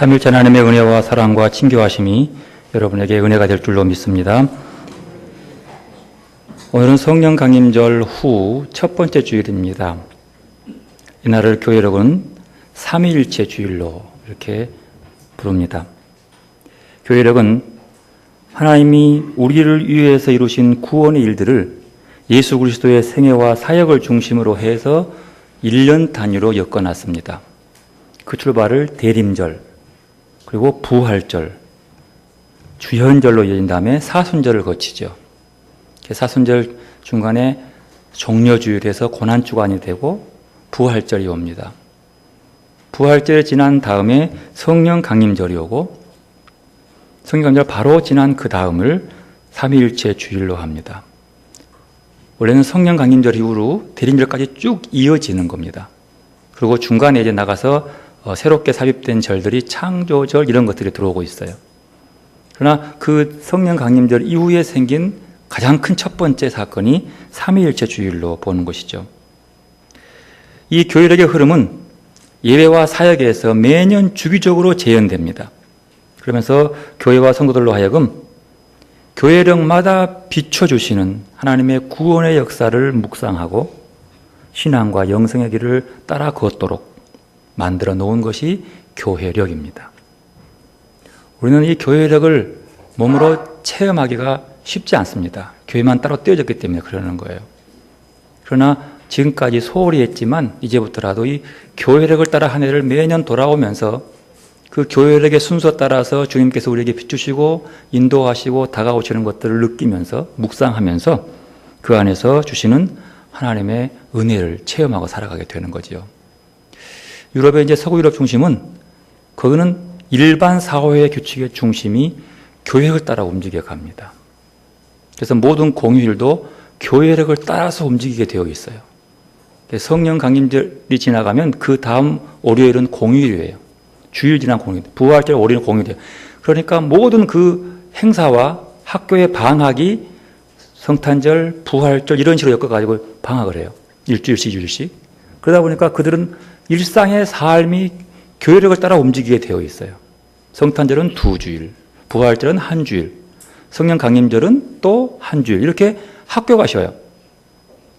삼위일체 하나님의 은혜와 사랑과 친교하심이 여러분에게 은혜가 될 줄로 믿습니다. 오늘은 성령 강림절 후 첫 번째 주일입니다. 이날을 교회 여러분 삼위일체 주일로 이렇게 부릅니다. 교회 여러분, 하나님이 우리를 위해서 이루신 구원의 일들을 예수 그리스도의 생애와 사역을 중심으로 해서 1년 단위로 엮어놨습니다. 그 출발을 대림절, 그리고 부활절, 주현절로 이어진 다음에 사순절을 거치죠. 사순절 중간에 종려주일에서 고난주간이 되고 부활절이 옵니다. 부활절이 지난 다음에 성령 강림절이 오고 성령 강림절 바로 지난 그 다음을 삼위일체 주일로 합니다. 원래는 성령 강림절 이후로 대림절까지 쭉 이어지는 겁니다. 그리고 중간에 이제 나가서 새롭게 삽입된 절들이 창조절 이런 것들이 들어오고 있어요. 그러나 그 성령 강림절 이후에 생긴 가장 큰 첫 번째 사건이 삼위일체 주일로 보는 것이죠. 이 교회력의 흐름은 예배와 사역에서 매년 주기적으로 재현됩니다. 그러면서 교회와 성도들로 하여금 교회력마다 비춰주시는 하나님의 구원의 역사를 묵상하고 신앙과 영성의 길을 따라 걷도록 만들어 놓은 것이 교회력입니다. 우리는 이 교회력을 몸으로 체험하기가 쉽지 않습니다. 교회만 따로 떼어졌기 때문에 그러는 거예요. 그러나 지금까지 소홀히 했지만 이제부터라도 이 교회력을 따라 한 해를 매년 돌아오면서 그 교회력의 순서 따라서 주님께서 우리에게 비추시고 인도하시고 다가오시는 것들을 느끼면서 묵상하면서 그 안에서 주시는 하나님의 은혜를 체험하고 살아가게 되는 거죠. 유럽의 이제 서구 유럽 중심은 거기는 일반 사회의 규칙의 중심이 교회를 따라 움직여 갑니다. 그래서 모든 공휴일도 교회력을 따라서 움직이게 되어 있어요. 성령 강림절이 지나가면 그 다음 월요일은 공휴일이에요. 주일 지난 공휴일, 부활절 월요일은 공휴일이에요. 그러니까 모든 그 행사와 학교의 방학이 성탄절, 부활절 이런 식으로 엮어가지고 방학을 해요. 일주일씩 일주일씩. 그러다 보니까 그들은 일상의 삶이 교회력을 따라 움직이게 되어 있어요. 성탄절은 2주일, 부활절은 1주일, 성령 강림절은 또 1주일 이렇게 학교가 쉬어요.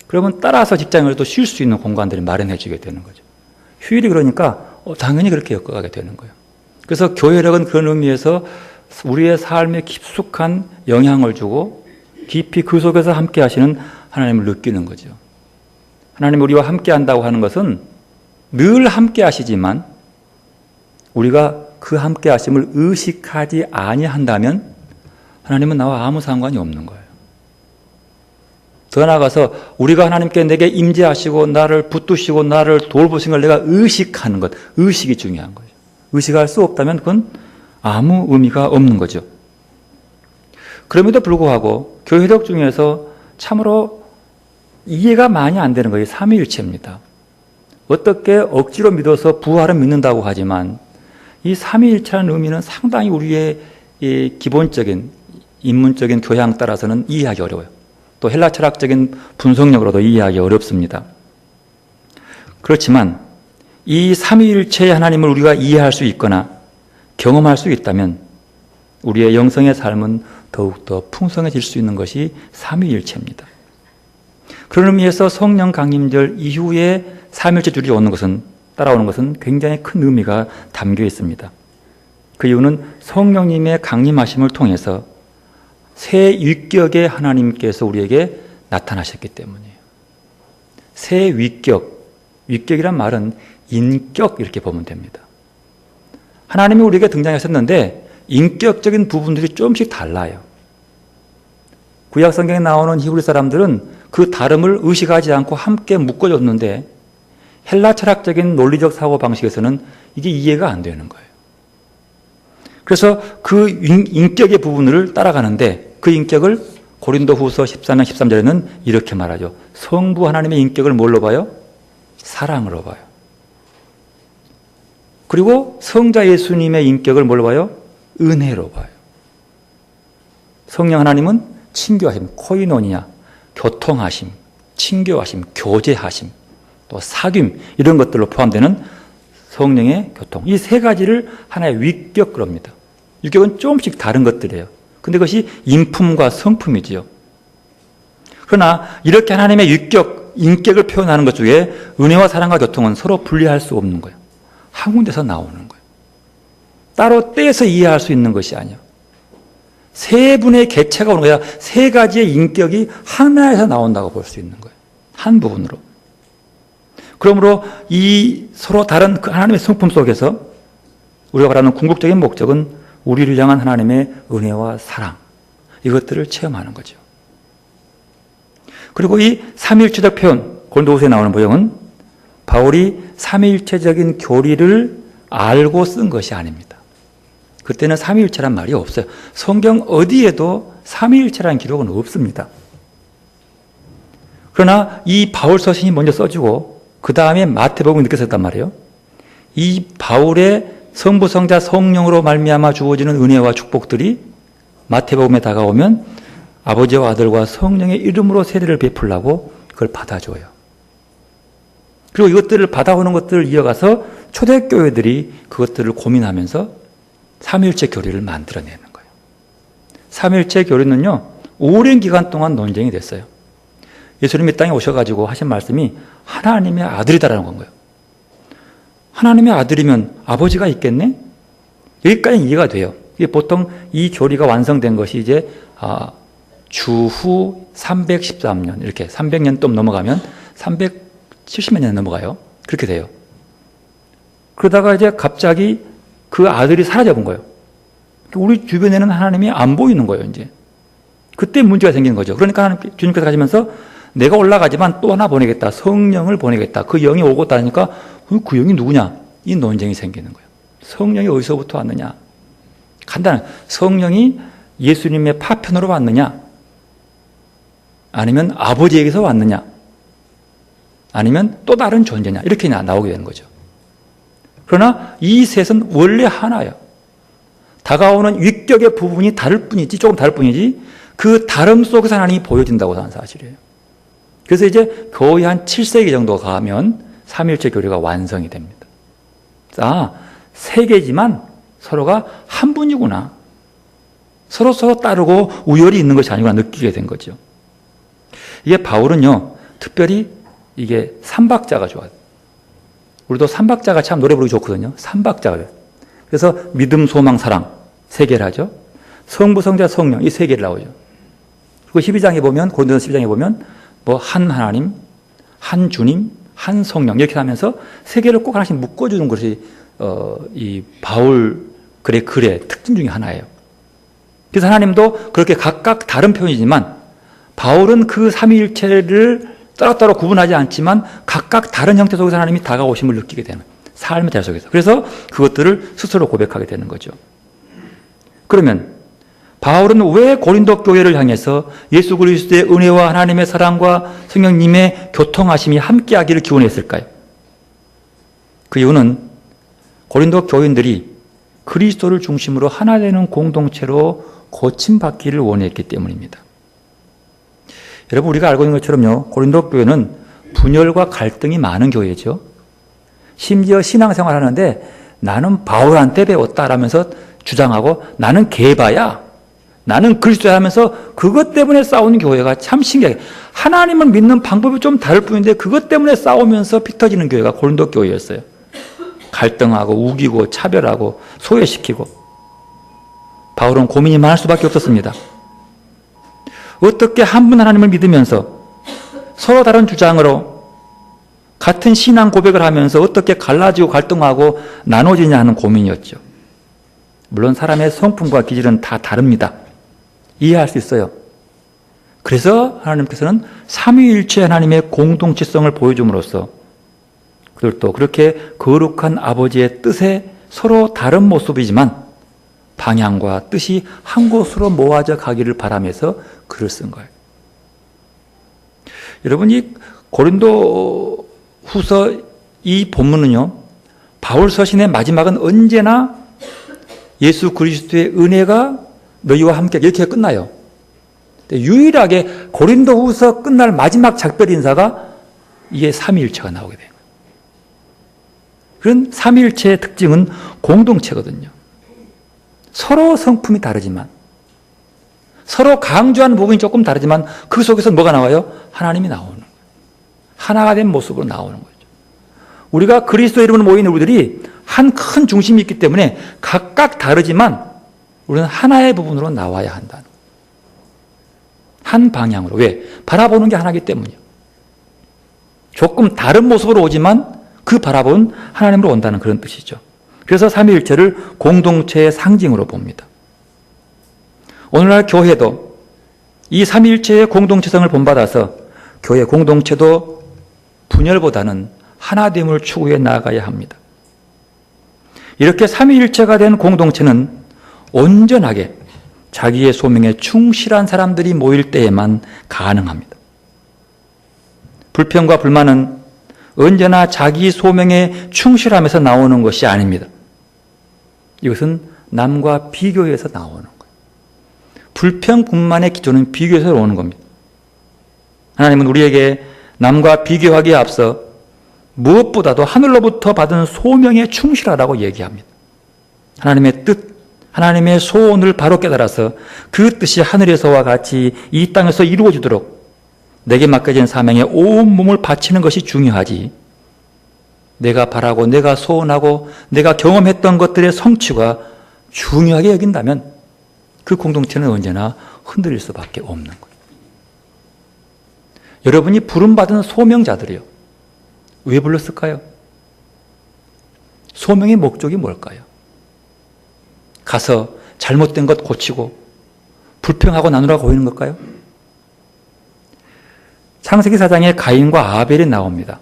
그러면 따라서 직장을 또 쉴 수 있는 공간들이 마련해 주게 되는 거죠. 휴일이 그러니까 당연히 그렇게 엮어가게 되는 거예요. 그래서 교회력은 그런 의미에서 우리의 삶에 깊숙한 영향을 주고 깊이 그 속에서 함께 하시는 하나님을 느끼는 거죠. 하나님이 우리와 함께 한다고 하는 것은 늘 함께 하시지만 우리가 그 함께 하심을 의식하지 아니한다면 하나님은 나와 아무 상관이 없는 거예요. 더 나아가서 우리가 하나님께 내게 임재하시고 나를 붙드시고 나를 돌보신 걸 내가 의식하는 것, 의식이 중요한 거죠. 의식할 수 없다면 그건 아무 의미가 없는 거죠. 그럼에도 불구하고 교회력 중에서 참으로 이해가 많이 안 되는 것이 삼위일체입니다. 어떻게 억지로 믿어서 부활은 믿는다고 하지만 이 삼위일체라는 의미는 상당히 우리의 이 기본적인 인문적인 교양 따라서는 이해하기 어려워요. 또 헬라 철학적인 분석력으로도 이해하기 어렵습니다. 그렇지만 이 삼위일체의 하나님을 우리가 이해할 수 있거나 경험할 수 있다면 우리의 영성의 삶은 더욱더 풍성해질 수 있는 것이 삼위일체입니다. 그런 의미에서 성령 강림절 이후에 삼위일체 주일이 따라오는 것은 굉장히 큰 의미가 담겨 있습니다. 그 이유는 성령님의 강림하심을 통해서 새 위격의 하나님께서 우리에게 나타나셨기 때문이에요. 새 위격이란 말은 인격 이렇게 보면 됩니다. 하나님이 우리에게 등장하셨는데 인격적인 부분들이 조금씩 달라요. 구약 성경에 나오는 히브리 사람들은 그 다름을 의식하지 않고 함께 묶어줬는데 헬라 철학적인 논리적 사고 방식에서는 이게 이해가 안 되는 거예요. 그래서 그 인격의 부분을 따라가는데 그 인격을 고린도후서 14장 13절에는 이렇게 말하죠. 성부 하나님의 인격을 뭘로 봐요? 사랑으로 봐요. 그리고 성자 예수님의 인격을 뭘로 봐요? 은혜로 봐요. 성령 하나님은 친교하심, 코이노니아, 교통하심, 친교하심, 교제하심, 또 사귐 이런 것들로 포함되는 성령의 교통. 이 세 가지를 하나의 위격 그럽니다. 위격은 조금씩 다른 것들이에요. 근데 그것이 인품과 성품이지요. 그러나 이렇게 하나님의 위격, 인격을 표현하는 것 중에 은혜와 사랑과 교통은 서로 분리할 수 없는 거예요. 한 군데서 나오는 거예요. 따로 떼서 이해할 수 있는 것이 아니에요. 세 분의 객체가 오는 거야. 세 가지의 인격이 하나에서 나온다고 볼 수 있는 거예요. 한 부분으로. 그러므로 이 서로 다른 그 하나님의 성품 속에서 우리가 말하는 궁극적인 목적은 우리를 향한 하나님의 은혜와 사랑, 이것들을 체험하는 거죠. 그리고 이 삼위일체적 표현, 고린도후서에 나오는 모형은 바울이 삼위일체적인 교리를 알고 쓴 것이 아닙니다. 그때는 삼위일체란 말이 없어요. 성경 어디에도 삼위일체라는 기록은 없습니다. 그러나 이 바울 서신이 먼저 써지고 그 다음에 마태복음이 늦게 썼단 말이에요. 이 바울의 성부, 성자, 성령으로 말미암아 주어지는 은혜와 축복들이 마태복음에 다가오면 아버지와 아들과 성령의 이름으로 세례를 베풀라고 그걸 받아줘요. 그리고 이것들을 받아오는 것들을 이어가서 초대교회들이 그것들을 고민하면서 삼위일체 교리를 만들어내는 거예요. 삼위일체 교리는요, 오랜 기간 동안 논쟁이 됐어요. 예수님이 땅에 오셔가지고 하신 말씀이 하나님의 아들이다라는 건 거예요. 하나님의 아들이면 아버지가 있겠네? 여기까지 이해가 돼요. 이게 보통 이 교리가 완성된 것이 이제 주후 313년, 이렇게 300년 좀 넘어가면 370몇 년 넘어가요. 그렇게 돼요. 그러다가 이제 갑자기 그 아들이 사라져 본 거예요. 우리 주변에는 하나님이 안 보이는 거예요, 이제. 그때 문제가 생기는 거죠. 그러니까 주님께서 가시면서 내가 올라가지만 또 하나 보내겠다. 성령을 보내겠다. 그 영이 오고 다니까 그 영이 누구냐? 이 논쟁이 생기는 거예요. 성령이 어디서부터 왔느냐? 간단한, 성령이 예수님의 파편으로 왔느냐? 아니면 아버지에게서 왔느냐? 아니면 또 다른 존재냐? 이렇게 나오게 되는 거죠. 그러나 이 셋은 원래 하나예요. 다가오는 위격의 부분이 다를 뿐이지, 조금 다를 뿐이지, 그 다름 속에서 하나님이 보여진다고 하는 사실이에요. 그래서 이제 거의 한 7세기 정도 가면 삼위일체 교리가 완성이 됩니다. 세 개지만 서로가 한 분이구나. 서로 따르고 우열이 있는 것이 아니구나 느끼게 된 거죠. 이게 바울은요, 특별히 이게 삼박자가 좋아요. 우리도 삼박자가 참 노래 부르기 좋거든요. 삼박자가. 그래서 믿음, 소망, 사랑 세 개를 하죠. 성부, 성자, 성령 이 세 개를 나오죠. 그리고 12장에 보면, 고린도서 12장에 보면 뭐 한 하나님, 한 주님, 한 성령 이렇게 하면서 세 개를 꼭 하나씩 묶어주는 것이 이 바울 글의 특징 중에 하나예요. 그래서 하나님도 그렇게 각각 다른 표현이지만 바울은 그 삼위일체를 따로따로 구분하지 않지만 각각 다른 형태 속에서 하나님이 다가오심을 느끼게 되는 삶의 대 속에서. 그래서 그것들을 스스로 고백하게 되는 거죠. 그러면 바울은 왜 고린도 교회를 향해서 예수 그리스도의 은혜와 하나님의 사랑과 성령님의 교통하심이 함께하기를 기원했을까요? 그 이유는 고린도 교인들이 그리스도를 중심으로 하나 되는 공동체로 고침받기를 원했기 때문입니다. 여러분, 우리가 알고 있는 것처럼요, 고린도 교회는 분열과 갈등이 많은 교회죠. 심지어 신앙생활 하는데 나는 바울한테 배웠다라면서 주장하고 나는 게바야, 나는 그리스도야 하면서 그것 때문에 싸우는 교회가 참 신기해요. 하나님을 믿는 방법이 좀 다를 뿐인데 그것 때문에 싸우면서 피 터지는 교회가 고린도 교회였어요. 갈등하고 우기고 차별하고 소외시키고. 바울은 고민이 많을 수밖에 없었습니다. 어떻게 한 분 하나님을 믿으면서 서로 다른 주장으로 같은 신앙 고백을 하면서 어떻게 갈라지고 갈등하고 나눠지냐 하는 고민이었죠. 물론 사람의 성품과 기질은 다 다릅니다. 이해할 수 있어요. 그래서 하나님께서는 삼위일체 하나님의 공동체성을 보여줌으로써 그들도 그렇게 거룩한 아버지의 뜻에 서로 다른 모습이지만 방향과 뜻이 한 곳으로 모아져 가기를 바라면서 글을 쓴 거예요. 여러분, 이 고린도 후서 이 본문은요, 바울 서신의 마지막은 언제나 예수 그리스도의 은혜가 너희와 함께 이렇게 끝나요. 유일하게 고린도 후서 끝날 마지막 작별 인사가 이게 삼위일체가 나오게 돼요. 그런 삼위일체의 특징은 공동체거든요. 서로 성품이 다르지만, 서로 강조하는 부분이 조금 다르지만 그 속에서 뭐가 나와요? 하나님이 나오는 거예요. 하나가 된 모습으로 나오는 거죠. 우리가 그리스도의 이름으로 모인 우리들이 한 큰 중심이 있기 때문에 각각 다르지만 우리는 하나의 부분으로 나와야 한다는 거예요. 한 방향으로. 왜? 바라보는 게 하나이기 때문이에요. 조금 다른 모습으로 오지만 그 바라본 하나님으로 온다는 그런 뜻이죠. 그래서 삼위일체를 공동체의 상징으로 봅니다. 오늘날 교회도 이 삼위일체의 공동체성을 본받아서 교회 공동체도 분열보다는 하나됨을 추구해 나아가야 합니다. 이렇게 삼위일체가 된 공동체는 온전하게 자기의 소명에 충실한 사람들이 모일 때에만 가능합니다. 불평과 불만은 언제나 자기 소명에 충실하면서 나오는 것이 아닙니다. 이것은 남과 비교해서 나오는 거예요. 불평, 불만의 기초는 비교에서 오는 겁니다. 하나님은 우리에게 남과 비교하기에 앞서 무엇보다도 하늘로부터 받은 소명에 충실하라고 얘기합니다. 하나님의 뜻, 하나님의 소원을 바로 깨달아서 그 뜻이 하늘에서와 같이 이 땅에서 이루어지도록 내게 맡겨진 사명에 온 몸을 바치는 것이 중요하지, 내가 바라고 내가 소원하고 내가 경험했던 것들의 성취가 중요하게 여긴다면 그 공동체는 언제나 흔들릴 수밖에 없는 거예요. 여러분이 부름받은 소명자들이요, 왜 불렀을까요? 소명의 목적이 뭘까요? 가서 잘못된 것 고치고 불평하고 나누라고 보이는 걸까요? 창세기 4장에 가인과 아벨이 나옵니다.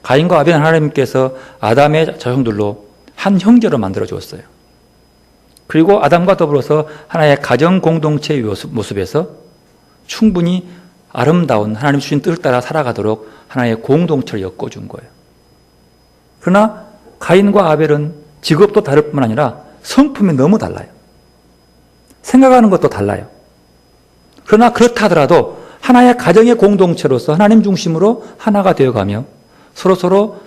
가인과 아벨은 하나님께서 아담의 자손들로 한 형제로 만들어 주었어요. 그리고 아담과 더불어서 하나의 가정 공동체의 모습에서 충분히 아름다운 하나님 주신 뜻을 따라 살아가도록 하나의 공동체를 엮어준 거예요. 그러나 가인과 아벨은 직업도 다를 뿐만 아니라 성품이 너무 달라요. 생각하는 것도 달라요. 그러나 그렇다 하더라도 하나의 가정의 공동체로서 하나님 중심으로 하나가 되어가며 서로서로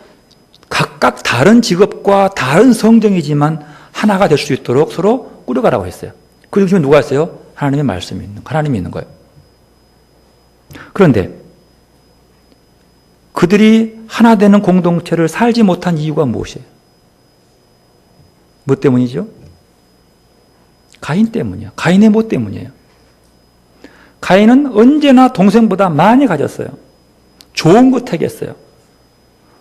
각각 다른 직업과 다른 성정이지만 하나가 될 수 있도록 서로 꾸려가라고 했어요. 그 중심에 누가 있어요? 하나님의 말씀이 있는, 하나님이 있는 거예요. 그런데 그들이 하나 되는 공동체를 살지 못한 이유가 무엇이에요? 뭐 때문이죠? 가인 때문이에요. 가인의 뭐 때문이에요? 가인은 언제나 동생보다 많이 가졌어요. 좋은 거 택했어요.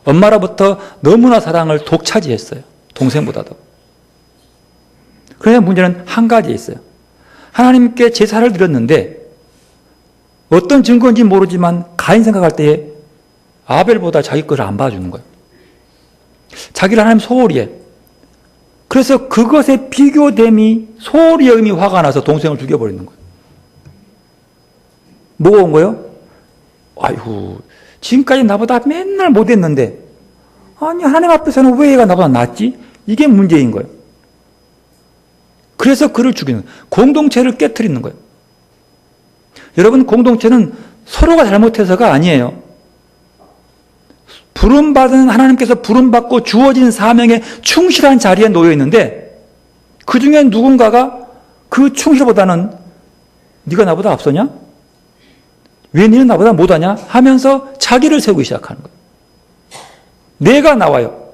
엄마로부터 너무나 사랑을 독차지했어요. 동생보다도. 그런데 문제는 한 가지에 있어요. 하나님께 제사를 드렸는데 어떤 증거인지 모르지만 가인 생각할 때에 아벨보다 자기 것을 안 봐주는 거예요. 자기를 하나님 소홀히 해. 그래서 그것에 비교됨이 소홀히 여김이 화가 나서 동생을 죽여버리는 거예요. 뭐가 온 거예요? 아이고, 지금까지 나보다 맨날 못했는데 아니 하나님 앞에서는 왜 얘가 나보다 낫지? 이게 문제인 거예요. 그래서 그를 죽이는, 공동체를 깨트리는 거예요. 여러분, 공동체는 서로가 잘못해서가 아니에요. 부름받은, 하나님께서 부름받고 주어진 사명에 충실한 자리에 놓여 있는데 그 중에 누군가가 그 충실보다는 네가 나보다 앞서냐? 왜 너는 나보다 못하냐? 하면서 자기를 세우기 시작하는 거예요. 내가 나와요.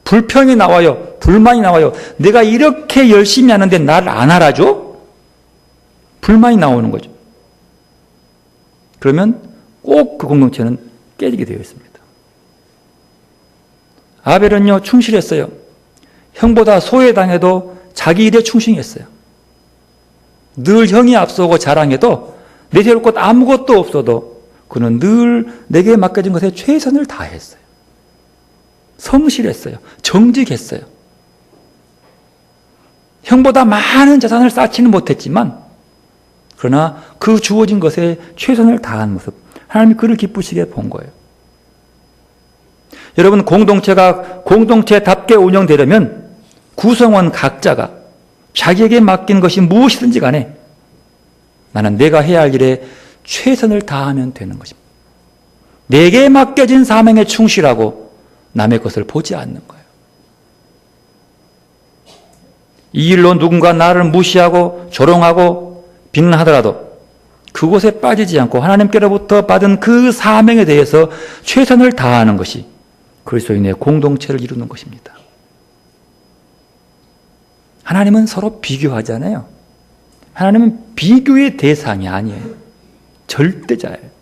불평이 나와요. 불만이 나와요. 내가 이렇게 열심히 하는데 나를 안 알아줘? 불만이 나오는 거죠. 그러면 꼭 그 공동체는 깨지게 되어 있습니다. 아벨은요, 충실했어요. 형보다 소외당해도 자기 일에 충실했어요. 늘 형이 앞서고 자랑해도 내세울 것 아무것도 없어도 그는 늘 내게 맡겨진 것에 최선을 다했어요. 성실했어요. 정직했어요. 형보다 많은 자산을 쌓지는 못했지만 그러나 그 주어진 것에 최선을 다한 모습, 하나님이 그를 기쁘시게 본 거예요. 여러분, 공동체가 공동체답게 운영되려면 구성원 각자가 자기에게 맡긴 것이 무엇이든지 간에 나는 내가 해야 할 일에 최선을 다하면 되는 것입니다. 내게 맡겨진 사명에 충실하고 남의 것을 보지 않는 거예요. 이 일로 누군가 나를 무시하고 조롱하고 비난하더라도 그곳에 빠지지 않고 하나님께로부터 받은 그 사명에 대해서 최선을 다하는 것이 그리스도인의 공동체를 이루는 것입니다. 하나님은 서로 비교하잖아요. 하나님은 비교의 대상이 아니에요. 절대자예요.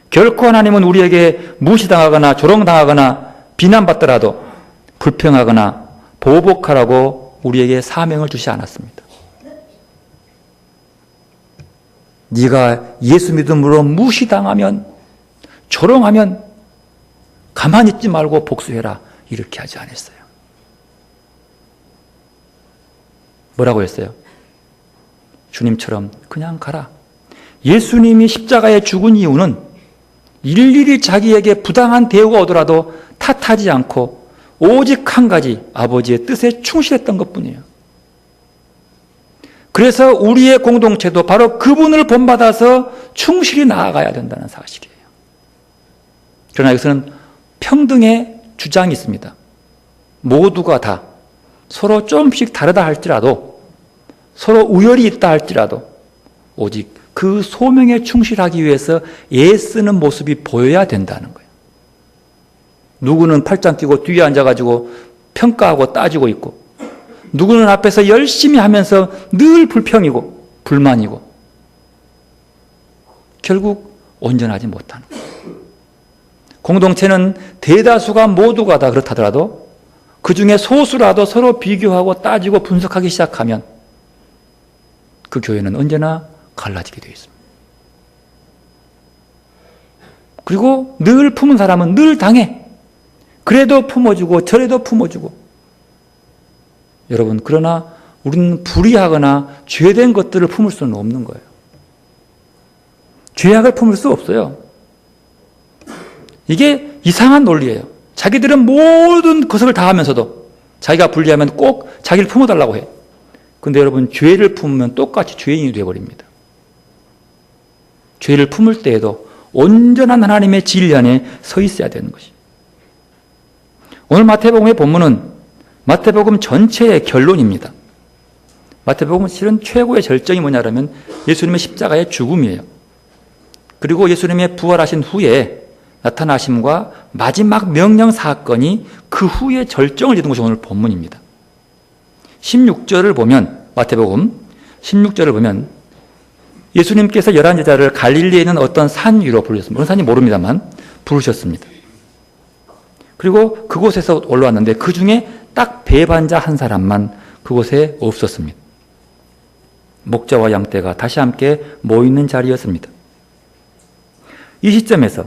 결코 하나님은 우리에게 무시당하거나 조롱당하거나 비난받더라도 불평하거나 보복하라고 우리에게 사명을 주지 않았습니다. 네가 예수 믿음으로 무시당하면 조롱하면 가만히 있지 말고 복수해라 이렇게 하지 않았어요. 뭐라고 했어요? 주님처럼 그냥 가라. 예수님이 십자가에 죽은 이유는 일일이 자기에게 부당한 대우가 오더라도 탓하지 않고 오직 한 가지 아버지의 뜻에 충실했던 것뿐이에요. 그래서 우리의 공동체도 바로 그분을 본받아서 충실히 나아가야 된다는 사실이에요. 그러나 여기서는 평등의 주장이 있습니다. 모두가 다 서로 조금씩 다르다 할지라도 서로 우열이 있다 할지라도 오직 그 소명에 충실하기 위해서 애쓰는 모습이 보여야 된다는 거예요. 누구는 팔짱 끼고 뒤에 앉아가지고 평가하고 따지고 있고 누구는 앞에서 열심히 하면서 늘 불평이고 불만이고 결국 온전하지 못하는 거예요. 공동체는 대다수가 모두가 다 그렇다더라도 그 중에 소수라도 서로 비교하고 따지고 분석하기 시작하면 그 교회는 언제나 갈라지게 되어 있습니다. 그리고 늘 품은 사람은 늘 당해. 그래도 품어주고 저래도 품어주고. 여러분, 그러나 우리는 불의하거나 죄된 것들을 품을 수는 없는 거예요. 죄악을 품을 수 없어요. 이게 이상한 논리예요. 자기들은 모든 것을 다 하면서도 자기가 불리하면 꼭 자기를 품어달라고 해. 근데 여러분, 죄를 품으면 똑같이 죄인이 되어버립니다. 죄를 품을 때에도 온전한 하나님의 진리 안에 서 있어야 되는 것이. 오늘 마태복음의 본문은 마태복음 전체의 결론입니다. 마태복음은 실은 최고의 절정이 뭐냐면 예수님의 십자가의 죽음이에요. 그리고 예수님의 부활하신 후에 나타나심과 마지막 명령 사건이 그 후에 절정을 이룬 것이 오늘 본문입니다. 16절을 보면 마태복음 16절을 보면 예수님께서 11제자를 갈릴리에 있는 어떤 산 위로 부르셨습니다. 어느 산인지 모릅니다만 부르셨습니다. 그리고 그곳에서 올라왔는데 그 중에 딱 배반자 한 사람만 그곳에 없었습니다. 목자와 양떼가 다시 함께 모이는 자리였습니다. 이 시점에서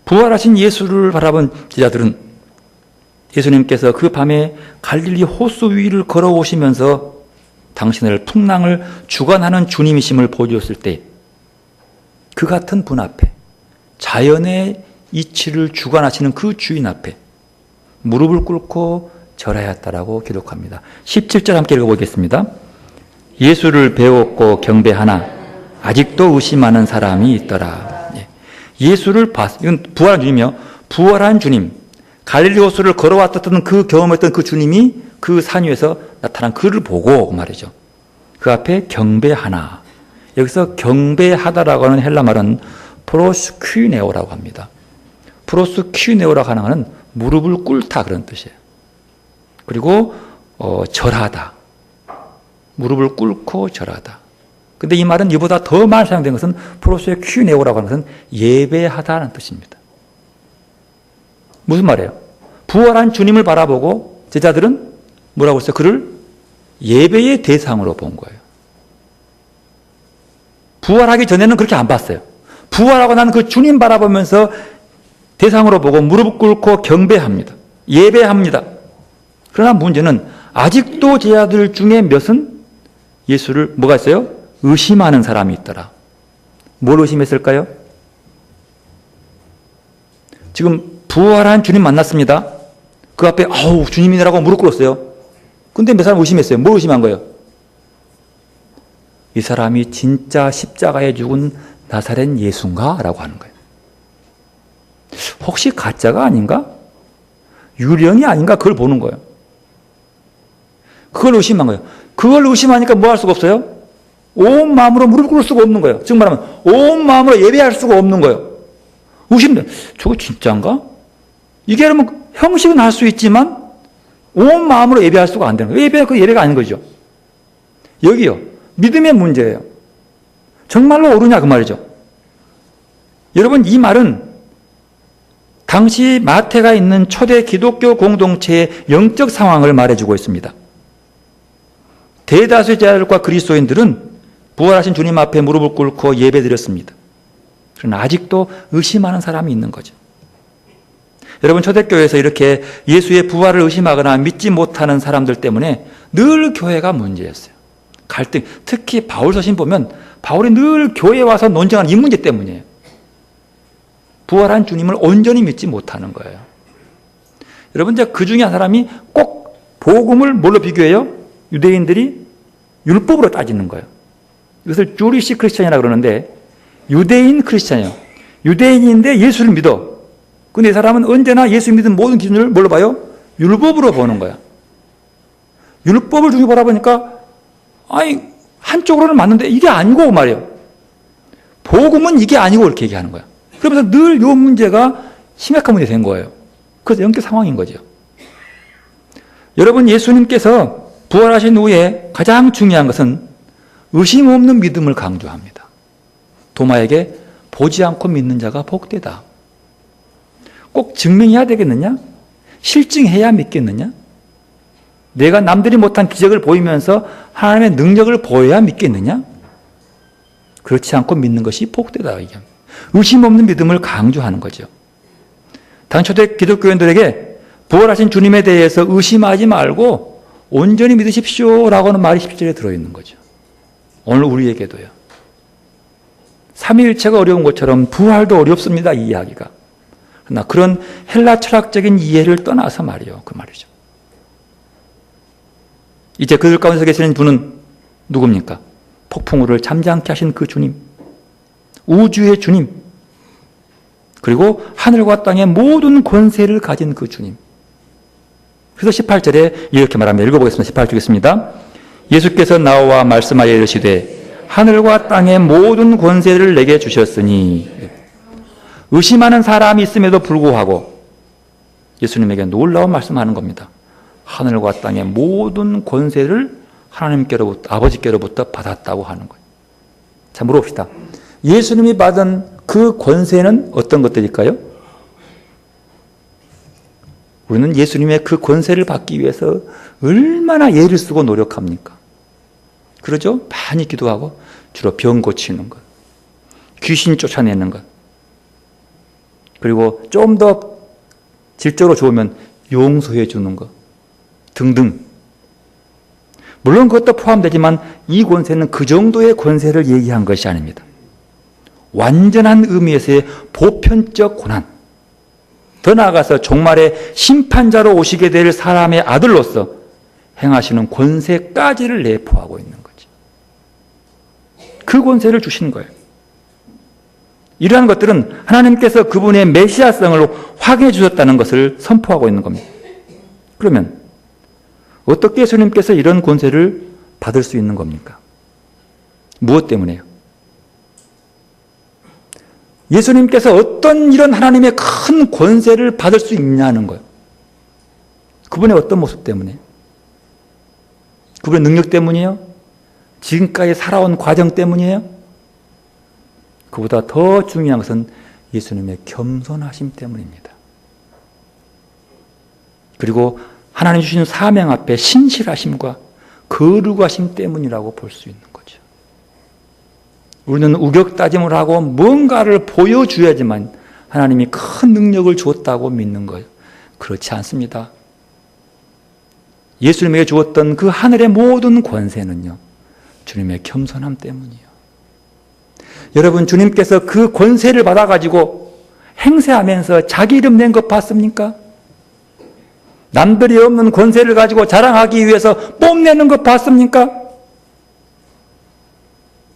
부활하신 예수를 바라본 제자들은 예수님께서 그 밤에 갈릴리 호수 위를 걸어오시면서 당신을 풍랑을 주관하는 주님이심을 보여줬을 때 그 같은 분 앞에 자연의 이치를 주관하시는 그 주인 앞에 무릎을 꿇고 절하였다라고 기록합니다. 17절 함께 읽어보겠습니다. 예수를 배웠고 경배하나 아직도 의심하는 사람이 있더라. 예수를 이건 부활한 주님이요. 부활한 주님. 갈릴리 호수를 걸어왔던 그 경험했던 그 주님이 그 산 위에서 나타난 그를 보고 말이죠. 그 앞에 경배하나. 여기서 경배하다라고 하는 헬라 말은 프로스퀴네오라고 합니다. 프로스퀴네오라고 하는 것은 무릎을 꿇다 그런 뜻이에요. 그리고 절하다. 무릎을 꿇고 절하다. 근데 이 말은 이보다 더 많이 사용된 것은 프로스퀴네오라고 하는 것은 예배하다는 뜻입니다. 무슨 말이에요? 부활한 주님을 바라보고 제자들은 뭐라고 했어요? 그를 예배의 대상으로 본 거예요. 부활하기 전에는 그렇게 안 봤어요. 부활하고 난 그 주님 바라보면서 대상으로 보고 무릎 꿇고 경배합니다. 예배합니다. 그러나 문제는 아직도 제자들 중에 몇은 예수를 뭐가 있어요? 의심하는 사람이 있더라. 뭘 의심했을까요? 지금 부활한 주님 만났습니다. 그 앞에 아우 주님이라고 무릎 꿇었어요. 근데 몇 사람 의심했어요. 뭘 의심한 거예요? 이 사람이 진짜 십자가에 죽은 나사렛 예수인가? 라고 하는 거예요. 혹시 가짜가 아닌가? 유령이 아닌가? 그걸 보는 거예요. 그걸 의심한 거예요. 그걸 의심하니까 뭐 할 수가 없어요? 온 마음으로 무릎 꿇을 수가 없는 거예요. 즉 말하면 온 마음으로 예배할 수가 없는 거예요. 의심돼. 저거 진짜인가? 이게 그러면 형식은 할 수 있지만 온 마음으로 예배할 수가 안 되는 거예요. 그 예배가 아닌 거죠. 여기요. 믿음의 문제예요. 정말로 옳으냐 그 말이죠. 여러분 이 말은 당시 마태가 있는 초대 기독교 공동체의 영적 상황을 말해주고 있습니다. 대다수의 제자들과 그리스도인들은 부활하신 주님 앞에 무릎을 꿇고 예배드렸습니다. 그러나 아직도 의심하는 사람이 있는 거죠. 여러분 초대교회에서 이렇게 예수의 부활을 의심하거나 믿지 못하는 사람들 때문에 늘 교회가 문제였어요. 갈등, 특히 바울 서신 보면 바울이 늘 교회에 와서 논쟁하는 이 문제 때문이에요. 부활한 주님을 온전히 믿지 못하는 거예요. 여러분 그 중에 한 사람이 꼭 복음을 뭘로 비교해요? 유대인들이 율법으로 따지는 거예요. 이것을 주리시 크리스찬이라고 그러는데 유대인 크리스찬이에요. 유대인인데 예수를 믿어. 근데 이 사람은 언제나 예수 믿은 모든 기준을 뭘로 봐요? 율법으로 보는 거야. 율법을 중요 보라보니까 한쪽으로는 맞는데 이게 아니고 말이에요. 복음은 이게 아니고 이렇게 얘기하는 거야. 그러면서 늘 이 문제가 심각한 문제가 된 거예요. 그래서 영적 상황인 거죠. 여러분 예수님께서 부활하신 후에 가장 중요한 것은 의심 없는 믿음을 강조합니다. 도마에게 보지 않고 믿는 자가 복되다. 꼭 증명해야 되겠느냐? 실증해야 믿겠느냐? 내가 남들이 못한 기적을 보이면서 하나님의 능력을 보여야 믿겠느냐? 그렇지 않고 믿는 것이 복되다. 의심 없는 믿음을 강조하는 거죠. 당 초대 기독교인들에게 부활하신 주님에 대해서 의심하지 말고 온전히 믿으십시오 라고 하는 말이 10절에 들어있는 거죠. 오늘 우리에게도요. 삼위일체가 어려운 것처럼 부활도 어렵습니다. 이 이야기가. 그러나 그런 헬라 철학적인 이해를 떠나서 말이요. 그 말이죠. 이제 그들 가운데서 계시는 분은 누굽니까? 폭풍우를 잠잠케 하신 그 주님. 우주의 주님. 그리고 하늘과 땅의 모든 권세를 가진 그 주님. 그래서 18절에 이렇게 말합니다. 읽어보겠습니다. 18절 있습니다. 예수께서 나와 말씀하여 이르시되 하늘과 땅의 모든 권세를 내게 주셨으니 의심하는 사람이 있음에도 불구하고 예수님에게 놀라운 말씀하는 겁니다. 하늘과 땅의 모든 권세를 하나님께로부터 아버지께로부터 받았다고 하는 거예요. 자, 물어봅시다. 예수님이 받은 그 권세는 어떤 것들일까요? 우리는 예수님의 그 권세를 받기 위해서 얼마나 애를 쓰고 노력합니까? 그러죠? 많이 기도하고 주로 병 고치는 것, 귀신 쫓아내는 것, 그리고 좀 더 질적으로 좋으면 용서해 주는 것 등등. 물론 그것도 포함되지만 이 권세는 그 정도의 권세를 얘기한 것이 아닙니다. 완전한 의미에서의 보편적 고난, 더 나아가서 종말의 심판자로 오시게 될 사람의 아들로서 행하시는 권세까지를 내포하고 있는 거지. 그 권세를 주신 거예요. 이러한 것들은 하나님께서 그분의 메시아성을 확인해 주셨다는 것을 선포하고 있는 겁니다. 그러면 어떻게 예수님께서 이런 권세를 받을 수 있는 겁니까? 무엇 때문에요? 예수님께서 어떤 이런 하나님의 큰 권세를 받을 수 있냐는 거예요. 그분의 어떤 모습 때문에? 그분의 능력 때문이에요? 지금까지 살아온 과정 때문이에요? 그보다 더 중요한 것은 예수님의 겸손하심 때문입니다. 그리고 하나님 주신 사명 앞에 신실하심과 거룩하심 때문이라고 볼 수 있는 거죠. 우리는 우격다짐을 하고 뭔가를 보여줘야지만 하나님이 큰 능력을 줬다고 믿는 거예요. 그렇지 않습니다. 예수님에게 주었던 그 하늘의 모든 권세는요, 주님의 겸손함 때문이에요. 여러분, 주님께서 그 권세를 받아가지고 행세하면서 자기 이름 낸 것 봤습니까? 남들이 없는 권세를 가지고 자랑하기 위해서 뽐내는 것 봤습니까?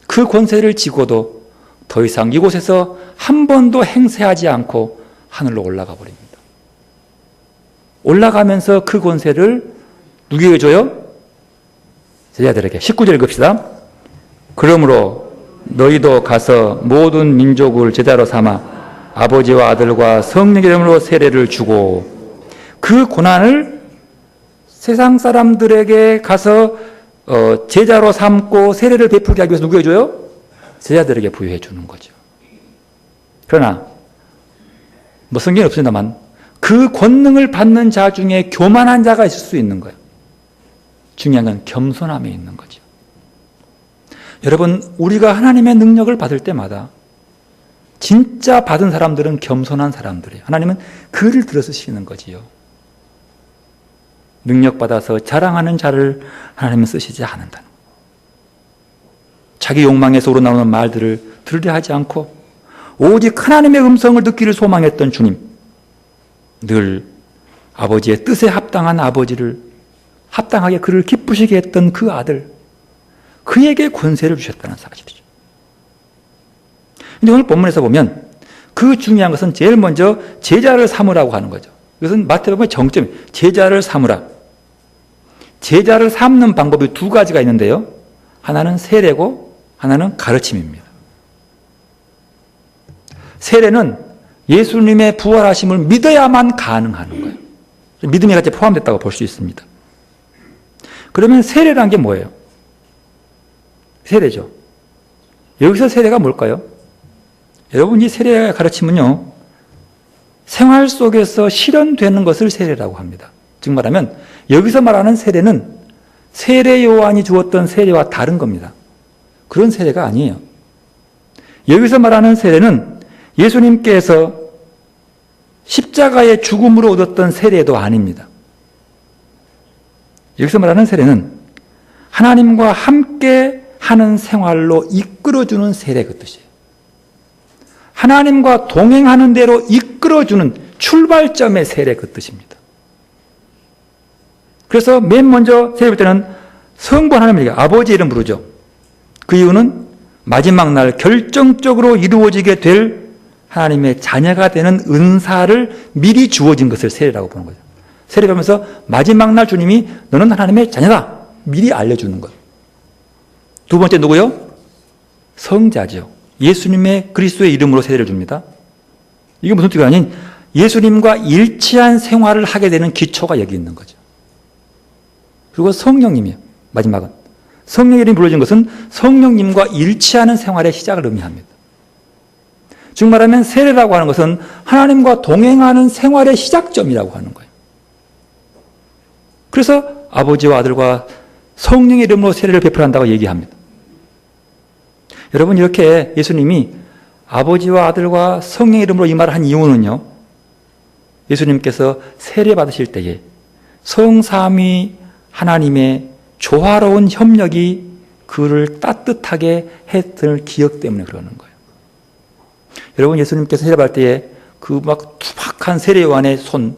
그 권세를 지고도 더 이상 이곳에서 한 번도 행세하지 않고 하늘로 올라가 버립니다. 올라가면서 그 권세를 누구에게 줘요? 제자들에게 19절 읽읍시다. 그러므로 너희도 가서 모든 민족을 제자로 삼아 아버지와 아들과 성령 이름으로 세례를 주고, 그 고난을 세상 사람들에게 가서 제자로 삼고 세례를 베풀게 하기 위해서 누구에게 줘요? 제자들에게 부여해 주는 거죠. 그러나 뭐 성경에 없습니다만 그 권능을 받는 자 중에 교만한 자가 있을 수 있는 거예요. 중요한 건 겸손함에 있는 거죠. 여러분, 우리가 하나님의 능력을 받을 때마다 진짜 받은 사람들은 겸손한 사람들이에요. 하나님은 그를 들어 쓰시는 거지요. 능력받아서 자랑하는 자를 하나님은 쓰시지 않는다는 거예요. 자기 욕망에서 우러나오는 말들을 들으려 하지 않고 오직 하나님의 음성을 듣기를 소망했던 주님, 늘 아버지의 뜻에 합당한 아버지를, 합당하게 그를 기쁘시게 했던 그 아들, 그에게 권세를 주셨다는 사실이죠. 근데 오늘 본문에서 보면 그 중요한 것은 제일 먼저 제자를 삼으라고 하는 거죠. 이것은 마태복음의 정점이에요. 제자를 삼으라. 제자를 삼는 방법이 두 가지가 있는데요. 하나는 세례고 하나는 가르침입니다. 세례는 예수님의 부활하심을 믿어야만 가능한 거예요. 믿음이 같이 포함됐다고 볼 수 있습니다. 그러면 세례란 게 뭐예요? 세례죠. 여기서 세례가 뭘까요? 여러분, 이 세례의 가르침은요, 생활 속에서 실현되는 것을 세례라고 합니다. 즉 말하면 여기서 말하는 세례는 세례 요한이 주었던 세례와 다른 겁니다. 그런 세례가 아니에요. 여기서 말하는 세례는 예수님께서 십자가의 죽음으로 얻었던 세례도 아닙니다. 여기서 말하는 세례는 하나님과 함께 하는 생활로 이끌어주는 세례, 그 뜻이에요. 하나님과 동행하는 대로 이끌어주는 출발점의 세례, 그 뜻입니다. 그래서 맨 먼저 세례 볼 때는 성부 하나님에게 아버지 이름 부르죠. 그 이유는 마지막 날 결정적으로 이루어지게 될 하나님의 자녀가 되는 은사를 미리 주어진 것을 세례라고 보는 거죠. 세례하면서 마지막 날 주님이 너는 하나님의 자녀다 미리 알려주는 것. 두 번째 누구요? 성자죠. 예수님의 그리스도의 이름으로 세례를 줍니다. 이게 무슨 뜻이 아닌 예수님과 일치한 생활을 하게 되는 기초가 여기 있는 거죠. 그리고 성령님이요. 마지막은 성령 이름이 불러진 것은 성령님과 일치하는 생활의 시작을 의미합니다. 즉 말하면 세례라고 하는 것은 하나님과 동행하는 생활의 시작점이라고 하는 거예요. 그래서 아버지와 아들과 성령의 이름으로 세례를 베풀한다고 얘기합니다. 여러분, 이렇게 예수님이 아버지와 아들과 성령의 이름으로 이 말을 한 이유는요, 예수님께서 세례 받으실 때에 성삼위 하나님의 조화로운 협력이 그를 따뜻하게 했던 기억 때문에 그러는 거예요. 여러분, 예수님께서 세례 받을 때에 그 막 투박한 세례 요한의 손,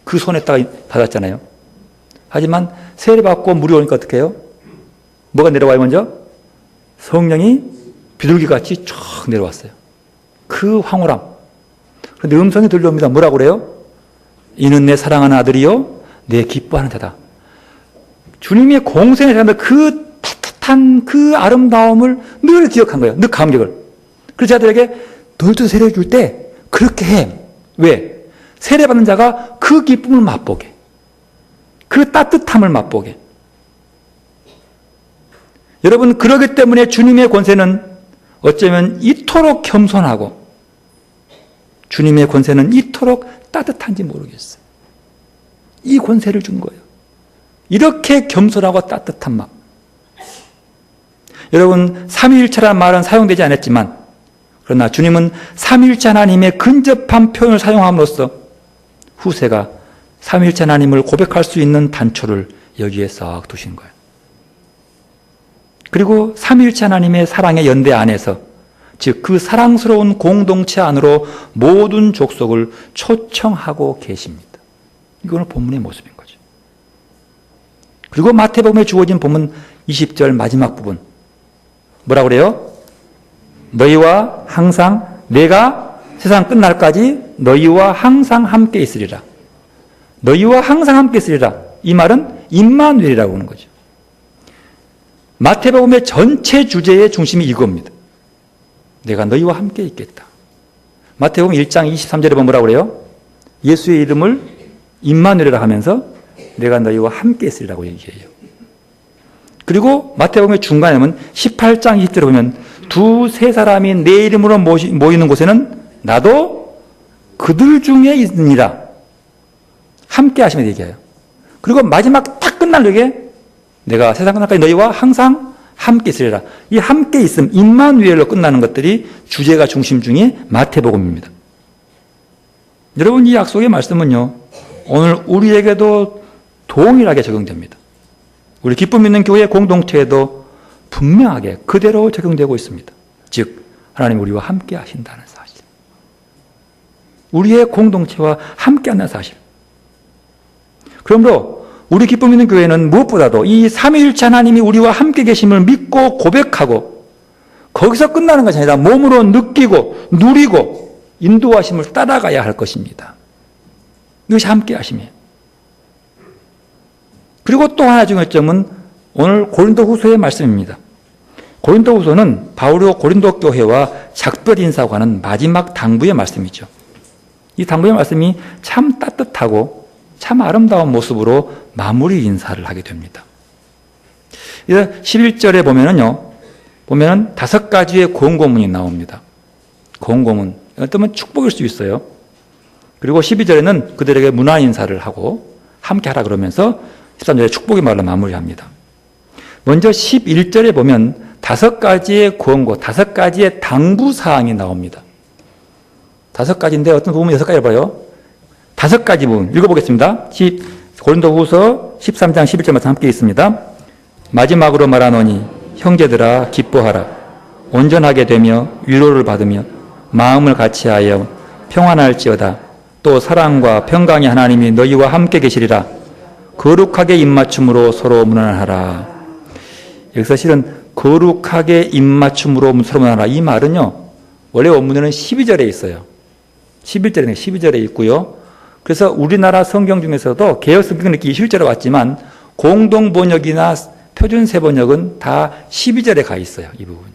그 손에다가 받았잖아요. 하지만 세례 받고 물이 오니까 어떻게 해요? 뭐가 내려와요, 먼저? 성령이 비둘기같이 쫙 내려왔어요. 그 황홀함. 그런데 음성이 들려옵니다. 뭐라고 그래요? 이는 내 사랑하는 아들이요 내 기뻐하는 자다. 주님의 공생에 대한 그 따뜻한 그 아름다움을 늘 기억한 거예요. 늘 감격을. 그래서 자들에게 너희도 세례 줄 때 그렇게 해. 왜? 세례받는 자가 그 기쁨을 맛보게. 그 따뜻함을 맛보게. 여러분, 그러기 때문에 주님의 권세는 어쩌면 이토록 겸손하고 주님의 권세는 이토록 따뜻한지 모르겠어요. 이 권세를 준 거예요. 이렇게 겸손하고 따뜻한 마음. 여러분, 삼위일체라는 말은 사용되지 않았지만 그러나 주님은 삼위일체 하나님의 근접한 표현을 사용함으로써 후세가 삼위일체 하나님을 고백할 수 있는 단초를 여기에 싹 두신 거예요. 그리고 삼위일체 하나님의 사랑의 연대 안에서, 즉 그 사랑스러운 공동체 안으로 모든 족속을 초청하고 계십니다. 이거는 본문의 모습인 거죠. 그리고 마태복음에 주어진 본문 20절 마지막 부분 뭐라고 그래요? 너희와 항상 내가 세상 끝날까지 너희와 항상 함께 있으리라. 너희와 항상 함께 있으리라. 이 말은 임마누엘이라고 하는 거죠. 마태복음의 전체 주제의 중심이 이겁니다. 내가 너희와 함께 있겠다. 마태복음 1장 23절에 보면 뭐라고 그래요? 예수의 이름을 임마누엘이라 하면서 내가 너희와 함께 있으리라고 얘기해요. 그리고 마태복음의 중간에 보면 18장 20절에 보면 두세 사람이 내 이름으로 모이는 곳에는 나도 그들 중에 있느니라. 함께 하시면 얘기해요. 그리고 마지막 딱 끝나려게 내가 세상 끝날까지 너희와 항상 함께 있으리라. 이 함께 있음, 임마누엘로 끝나는 것들이 주제가 중심 중에 마태복음입니다. 여러분, 이 약속의 말씀은요, 오늘 우리에게도 동일하게 적용됩니다. 우리 기쁨 있는 교회 공동체에도 분명하게 그대로 적용되고 있습니다. 즉, 하나님 우리와 함께 하신다는 사실. 우리의 공동체와 함께 한다는 사실. 그러므로 우리 기쁨 있는 교회는 무엇보다도 이 삼위일체 하나님이 우리와 함께 계심을 믿고 고백하고 거기서 끝나는 것이 아니라 몸으로 느끼고 누리고 인도하심을 따라가야 할 것입니다. 이것이 함께 하심이에요. 그리고 또 하나 중요한 점은 오늘 고린도후서의 말씀입니다. 고린도후서는 바울이 고린도 교회와 작별 인사하고 하는 마지막 당부의 말씀이죠. 이 당부의 말씀이 참 따뜻하고 참 아름다운 모습으로 마무리 인사를 하게 됩니다. 11절에 보면은 5가지의 고응고문이 나옵니다. 고응고문. 어쩌면 축복일 수 있어요. 그리고 12절에는 그들에게 문화 인사를 하고 함께 하라 그러면서 13절에 축복의 말로 마무리합니다. 먼저 11절에 보면 5가지의 구원고, 5가지의 당부사항이 나옵니다. 5가지인데 어떤 부분이 6가지를 봐요. 5가지 부분 읽어보겠습니다. 고린도후서 13장 11절 말씀 함께 있습니다. 마지막으로 말하노니 형제들아 기뻐하라. 온전하게 되며 위로를 받으며 마음을 같이하여 평안할지어다. 또 사랑과 평강의 하나님이 너희와 함께 계시리라. 거룩하게 입맞춤으로 서로 문안하라. 여기서 실은 거룩하게 입맞춤으로 서로 문안하라. 이 말은요, 원래 원문에는 12절에 있어요. 12절에 있고요. 그래서 우리나라 성경 중에서도 개역 성경은 이렇게 실제로 왔지만 공동 번역이나 표준 세번역은 다 12절에 가 있어요. 이 부분이.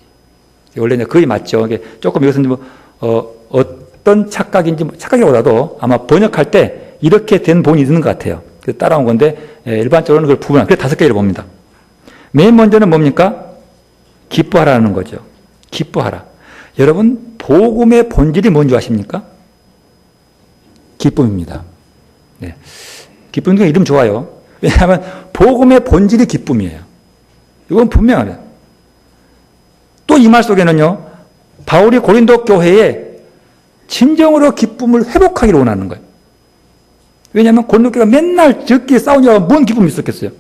원래 거의 맞죠. 조금 이것은 어떤 착각이보다도 아마 번역할 때 이렇게 된 본이 있는 것 같아요. 그래서 따라온 건데 일반적으로는 그걸 부분한. 그래서 5개를 봅니다. 맨 먼저는 뭡니까? 기뻐하라는 거죠. 기뻐하라. 여러분, 복음의 본질이 뭔지 아십니까? 기쁨입니다. 네. 기쁨이 이름 좋아요. 왜냐하면 복음의 본질이 기쁨이에요. 이건 분명합니다. 또 이 말 속에는요, 바울이 고린도 교회에 진정으로 기쁨을 회복하기를 원하는 거예요. 왜냐하면 고린도 교회가 맨날 저끼리 싸우냐고 뭔 기쁨이 있었겠어요?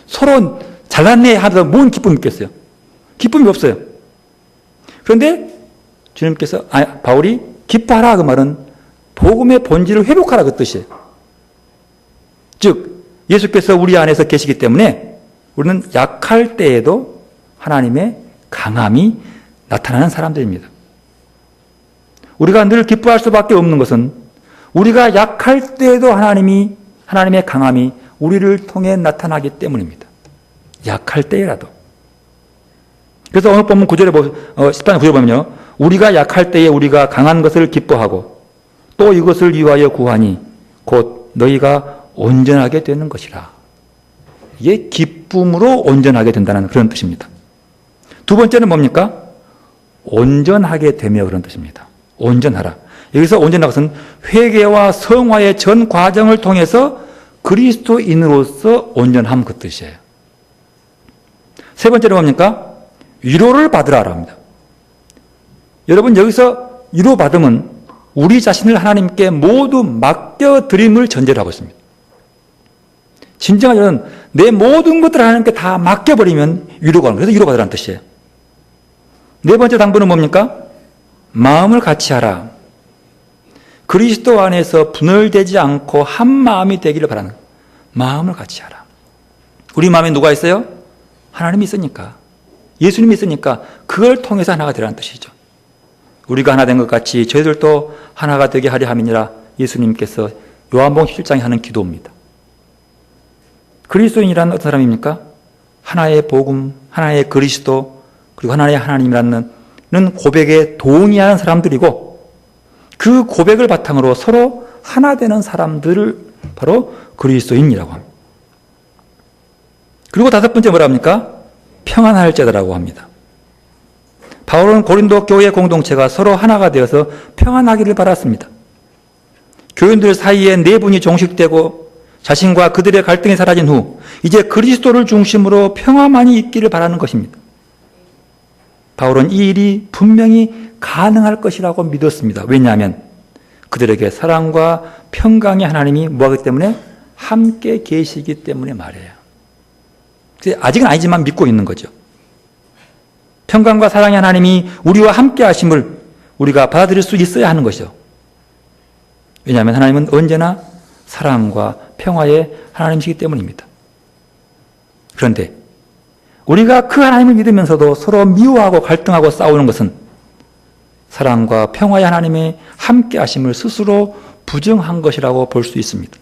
서로 잘났네 하면서 뭔 기쁨이 있겠어요? 기쁨이 없어요. 그런데 주님께서, 바울이 기뻐하라 그 말은 복음의 본질을 회복하라 그 뜻이에요. 즉 예수께서 우리 안에서 계시기 때문에 우리는 약할 때에도 하나님의 강함이 나타나는 사람들입니다. 우리가 늘 기뻐할 수밖에 없는 것은 우리가 약할 때에도 하나님의 강함이 우리를 통해 나타나기 때문입니다. 약할 때라도. 그래서 오늘 본문 13장 9절에 보면요, 우리가 약할 때에 우리가 강한 것을 기뻐하고 또 이것을 위하여 구하니 곧 너희가 온전하게 되는 것이라. 이게 기쁨으로 온전하게 된다는 그런 뜻입니다. 두 번째는 뭡니까? 온전하게 되며 그런 뜻입니다. 온전하라. 여기서 온전한 것은 회개와 성화의 전 과정을 통해서 그리스도인으로서 온전함 그 뜻이에요. 세 번째는 뭡니까? 위로를 받으라라 합니다. 여러분, 여기서 위로받음은 우리 자신을 하나님께 모두 맡겨드림을 전제로 하고 있습니다. 진정한 위로는 내 모든 것들을 하나님께 다 맡겨버리면 위로가 오는 거예요. 그래서 위로받으라는 뜻이에요. 네 번째 당부는 뭡니까? 마음을 같이 하라. 그리스도 안에서 분열되지 않고 한 마음이 되기를 바라는 거예요. 마음을 같이 하라. 우리 마음에 누가 있어요? 하나님이 있으니까. 예수님이 있으니까 그걸 통해서 하나가 되라는 뜻이죠. 우리가 하나 된 것 같이 저희들도 하나가 되게 하려 함이니라 예수님께서 요한복음 17장에 하는 기도입니다. 그리스도인이란 어떤 사람입니까? 하나의 복음, 하나의 그리스도, 그리고 하나의 하나님이라는 고백에 동의하는 사람들이고, 그 고백을 바탕으로 서로 하나 되는 사람들을 바로 그리스도인이라고 합니다. 그리고 다섯 번째 뭐라 합니까? 평안할 자라고 합니다. 바울은 고린도 교회 공동체가 서로 하나가 되어서 평안하기를 바랐습니다. 교인들 사이에 내분이 종식되고 자신과 그들의 갈등이 사라진 후 이제 그리스도를 중심으로 평화만이 있기를 바라는 것입니다. 바울은 이 일이 분명히 가능할 것이라고 믿었습니다. 왜냐하면 그들에게 사랑과 평강의 하나님이 뭐하기 때문에 함께 계시기 때문에 말이에요. 아직은 아니지만 믿고 있는 거죠. 평강과 사랑의 하나님이 우리와 함께 하심을 우리가 받아들일 수 있어야 하는 것이죠. 왜냐하면 하나님은 언제나 사랑과 평화의 하나님이시기 때문입니다. 그런데 우리가 그 하나님을 믿으면서도 서로 미워하고 갈등하고 싸우는 것은 사랑과 평화의 하나님의 함께 하심을 스스로 부정한 것이라고 볼 수 있습니다.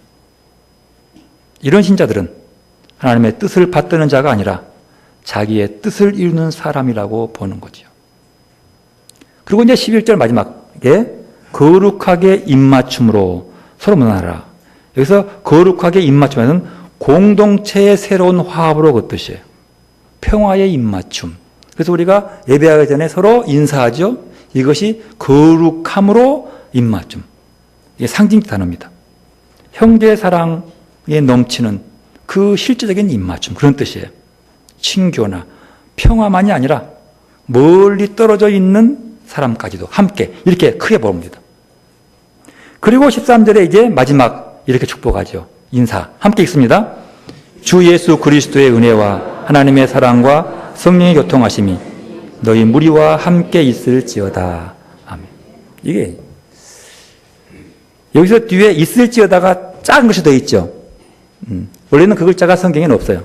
이런 신자들은 하나님의 뜻을 받드는 자가 아니라 자기의 뜻을 이루는 사람이라고 보는 거죠. 그리고 이제 11절 마지막에 거룩하게 입맞춤으로 서로 문안하라. 여기서 거룩하게 입맞춤은 공동체의 새로운 화합으로 그 뜻이에요. 평화의 입맞춤. 그래서 우리가 예배하기 전에 서로 인사하죠. 이것이 거룩함으로 입맞춤. 이게 상징적 단어입니다. 형제 사랑에 넘치는 그 실제적인 입맞춤, 그런 뜻이에요. 친교나 평화만이 아니라 멀리 떨어져 있는 사람까지도 함께 이렇게 크게 봅니다. 그리고 13절에 이제 마지막 이렇게 축복하죠. 인사 함께 읽습니다. 주 예수 그리스도의 은혜와 하나님의 사랑과 성령의 교통하심이 너희 무리와 함께 있을지어다. 아멘. 이게 여기서 뒤에 있을지어다가 작은 것이 더 있죠. 원래는 그 글자가 성경에는 없어요.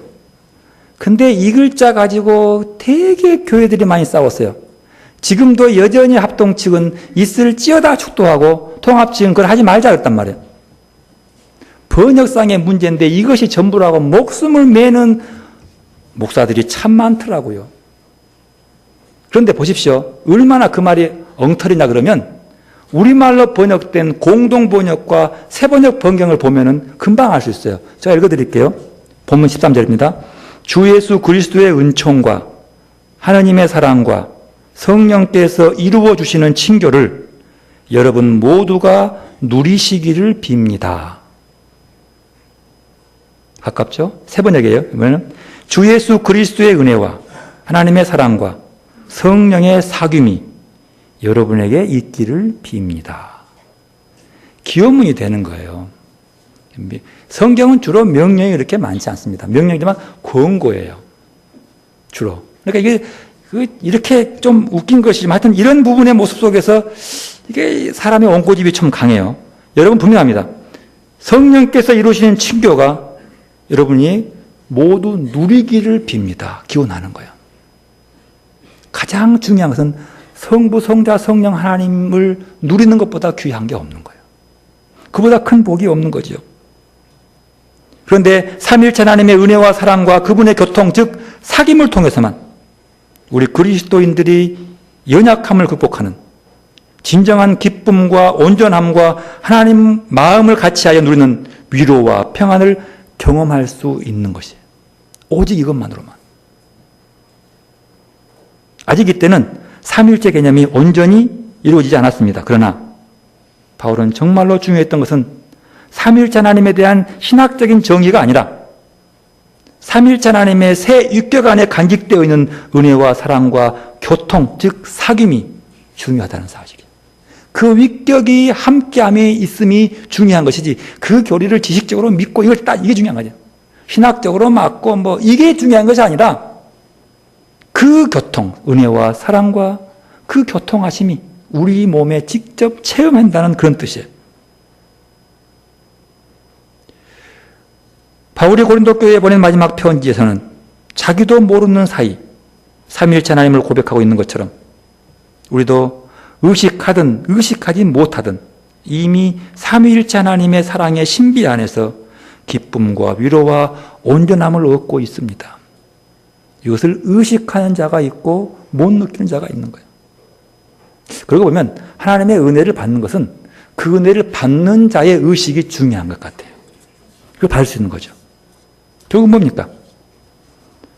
근데 이 글자 가지고 되게 교회들이 많이 싸웠어요. 지금도 여전히 합동 측은 있을지어다 축도하고 통합 측은 그걸 하지 말자 그랬단 말이에요. 번역상의 문제인데 이것이 전부라고 목숨을 매는 목사들이 참 많더라고요. 그런데 보십시오. 얼마나 그 말이 엉터리냐 그러면 우리말로 번역된 공동번역과 새번역 번경을 보면은 금방 알 수 있어요. 제가 읽어드릴게요. 본문 13절입니다. 주 예수 그리스도의 은총과 하나님의 사랑과 성령께서 이루어 주시는 친교를 여러분 모두가 누리시기를 빕니다. 가깝죠? 새번역이에요. 이번에는 주 예수 그리스도의 은혜와 하나님의 사랑과 성령의 사귐이 여러분에게 있기를 빕니다. 기원문이 되는 거예요. 성경은 주로 명령이 그렇게 많지 않습니다. 명령이지만 권고예요. 주로. 그러니까 이게 이렇게 좀 웃긴 것이지만 하여튼 이런 부분의 모습 속에서 이게 사람의 원고집이 좀 강해요. 여러분 분명합니다. 성령께서 이루시는 친교가 여러분이 모두 누리기를 빕니다. 기원하는 거예요. 가장 중요한 것은 성부, 성자, 성령 하나님을 누리는 것보다 귀한 게 없는 거예요. 그보다 큰 복이 없는 거죠. 그런데 삼위일체 하나님의 은혜와 사랑과 그분의 교통, 즉 사귐을 통해서만 우리 그리스도인들이 연약함을 극복하는 진정한 기쁨과 온전함과 하나님 마음을 같이하여 누리는 위로와 평안을 경험할 수 있는 것이에요. 오직 이것만으로만. 아직 이때는 삼위일체 개념이 온전히 이루어지지 않았습니다. 그러나 바울은 정말로 중요했던 것은 삼위일체 하나님에 대한 신학적인 정의가 아니라 삼위일체 하나님의 새 육격 안에 간직되어 있는 은혜와 사랑과 교통, 즉 사귐이 중요하다는 사실이에요. 그 위격이 함께함에 있음이 중요한 것이지 그 교리를 지식적으로 믿고 이걸 딱 이게 중요한 거죠. 신학적으로 맞고 뭐 이게 중요한 것이 아니라 그 교통, 은혜와 사랑과 그 교통하심이 우리 몸에 직접 체험한다는 그런 뜻이에요. 바울이 고린도 교회에 보낸 마지막 편지에서는 자기도 모르는 사이 삼위일체 하나님을 고백하고 있는 것처럼 우리도 의식하든 의식하지 못하든 이미 삼위일체 하나님의 사랑의 신비 안에서 기쁨과 위로와 온전함을 얻고 있습니다. 이것을 의식하는 자가 있고 못 느끼는 자가 있는 거예요. 그러고 보면 하나님의 은혜를 받는 것은 그 은혜를 받는 자의 의식이 중요한 것 같아요. 그걸 받을 수 있는 거죠. 결국 뭡니까?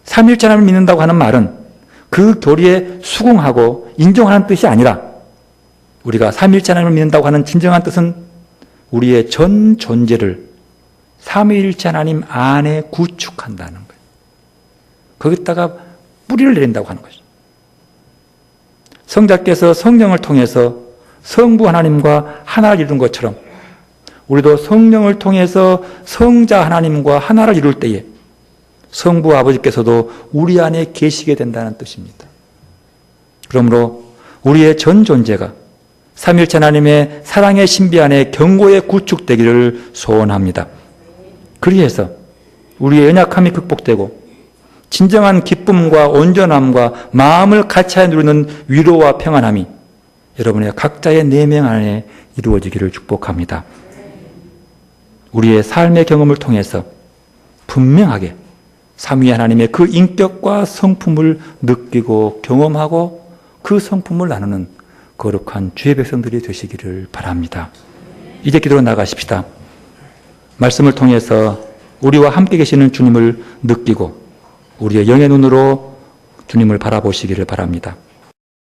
삼위일체 하나님을 믿는다고 하는 말은 그 교리에 수긍하고 인정하는 뜻이 아니라 우리가 삼위일체 하나님을 믿는다고 하는 진정한 뜻은 우리의 전 존재를 삼위일체 하나님 안에 구축한다는 거예요. 거기다가 뿌리를 내린다고 하는 거죠. 성자께서 성령을 통해서 성부 하나님과 하나를 이룬 것처럼 우리도 성령을 통해서 성자 하나님과 하나를 이룰 때에 성부 아버지께서도 우리 안에 계시게 된다는 뜻입니다. 그러므로 우리의 전 존재가 삼위일체 하나님의 사랑의 신비 안에 견고히 구축되기를 소원합니다. 그리해서 우리의 연약함이 극복되고 진정한 기쁨과 온전함과 마음을 같이 누리는 위로와 평안함이 여러분의 각자의 내면 안에 이루어지기를 축복합니다. 우리의 삶의 경험을 통해서 분명하게 삼위 하나님의 그 인격과 성품을 느끼고 경험하고 그 성품을 나누는 거룩한 주의 백성들이 되시기를 바랍니다. 이제 기도로 나가십시다. 말씀을 통해서 우리와 함께 계시는 주님을 느끼고 우리의 영의 눈으로 주님을 바라보시기를 바랍니다.